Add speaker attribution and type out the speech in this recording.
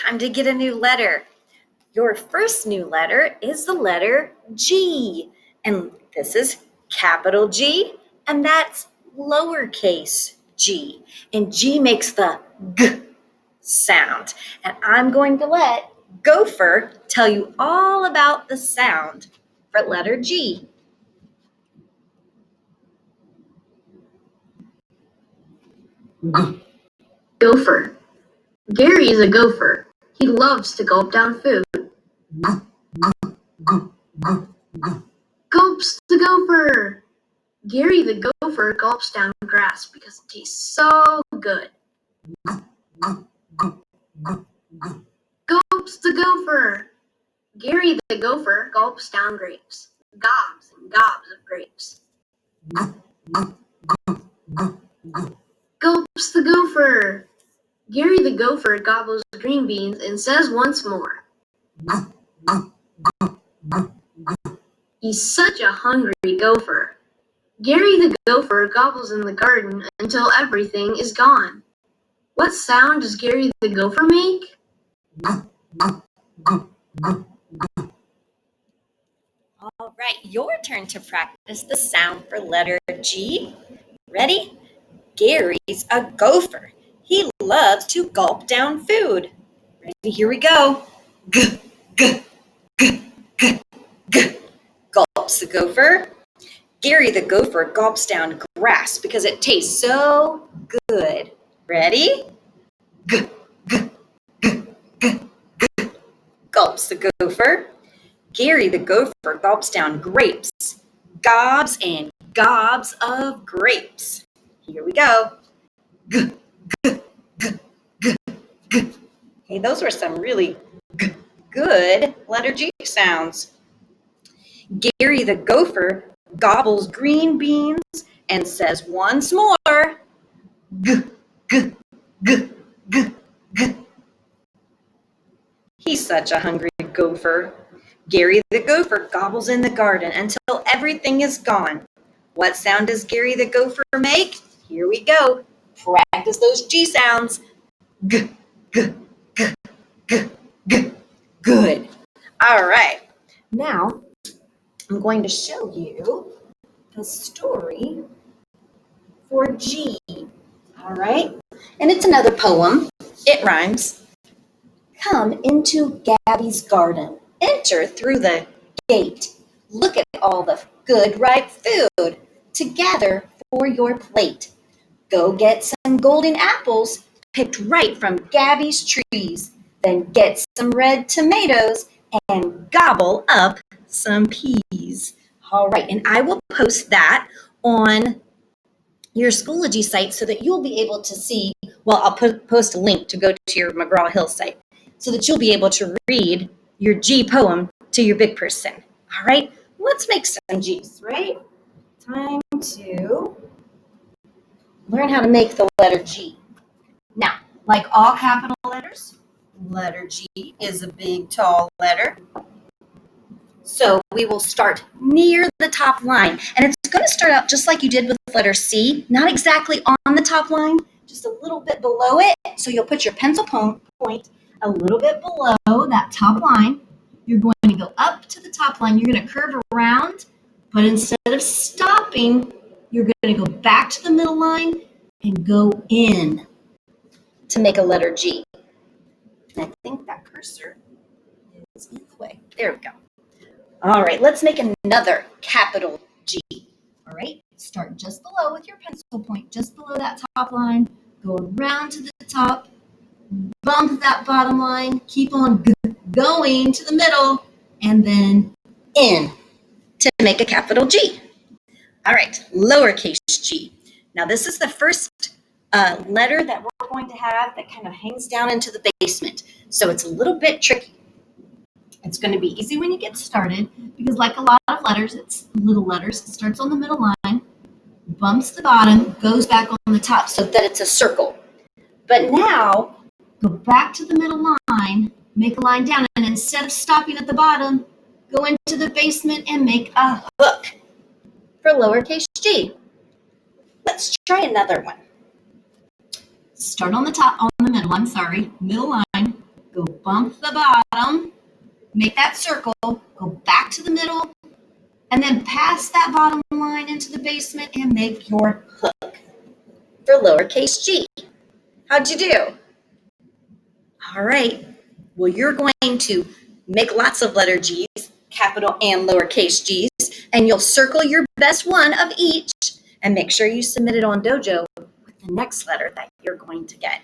Speaker 1: time to get a new letter. Your first new letter is the letter G. And this is capital G, and that's lowercase g. And G makes the G sound. And I'm going to let Gopher tell you all about the sound for letter G.
Speaker 2: Gopher. Gary is a gopher. He loves to gulp down food. Gulps the gopher. Gary the gopher gulps down grass because it tastes so good. Gulps the gopher. Gary the gopher gulps down grapes. Gobs and gobs of grapes. Gulps the gopher. Gary the gopher gobbles green beans and says once more, he's such a hungry gopher. Gary the gopher gobbles in the garden until everything is gone. What sound does Gary the gopher make?
Speaker 1: All right, your turn to practice the sound for letter G. Ready? Gary's a gopher. He loves to gulp down food. Ready? Here we go. G, g, g, g, g. Gulps the gopher. Gary the gopher gulps down grass because it tastes so good. Ready? G, g, g, g, g. Gulps the gopher. Gary the gopher gulps down grapes. Gobs and gobs of grapes. Here we go. G, g, g, g, g. Hey, those were some really good letter G sounds. Gary the gopher gobbles green beans and says once more, g, g, g, g, g. He's such a hungry gopher. Gary the gopher gobbles in the garden until everything is gone. What sound does Gary the gopher make? Here we go. Practice those G sounds. G, g, g, g, g. Good. All right. Now, I'm going to show you the story for G. All right? And it's another poem. It rhymes. Come into Gabby's garden. Enter through the gate. Look at all the good ripe food to gather for your plate. Go get some golden apples picked right from Gabby's trees. Then get some red tomatoes and gobble up some peas. All right, and I will post that on your Schoology site so that you'll be able to see, well, I'll post a link to go to your McGraw-Hill site so that you'll be able to read your G poem to your big person. All right, let's make some G's, right? Time to learn how to make the letter G. Now, like all capital letters, letter G is a big, tall letter. So we will start near the top line. And it's going to start out just like you did with letter C, not exactly on the top line, just a little bit below it. So you'll put your pencil point a little bit below that top line. You're going to go up to the top line. You're going to curve around, but instead of stopping, you're going to go back to the middle line and go in to make a letter G. And I think that cursor is in the way. There we go. All right, let's make another capital G. All right, start just below with your pencil point, just below that top line. Go around to the top, bump that bottom line, keep on going to the middle, and then in to make a capital G. All right, lowercase g. Now this is the first letter that we're going to have that kind of hangs down into the basement. So it's a little bit tricky. It's going to be easy when you get started because like a lot of letters, it's little letters. It starts on the middle line, bumps the bottom, goes back on the top so that it's a circle. But now, go back to the middle line, make a line down, and instead of stopping at the bottom, go into the basement and make a hook for lowercase g. Let's try another one. Start on the top, on the middle, middle line, go bump the bottom, make that circle, go back to the middle, and then pass that bottom line into the basement and make your hook for lowercase g. How'd you do? All right. Well, you're going to make lots of letter G's, capital and lowercase g's, and you'll circle your best one of each and make sure you submit it on Dojo with the next letter that you're going to get.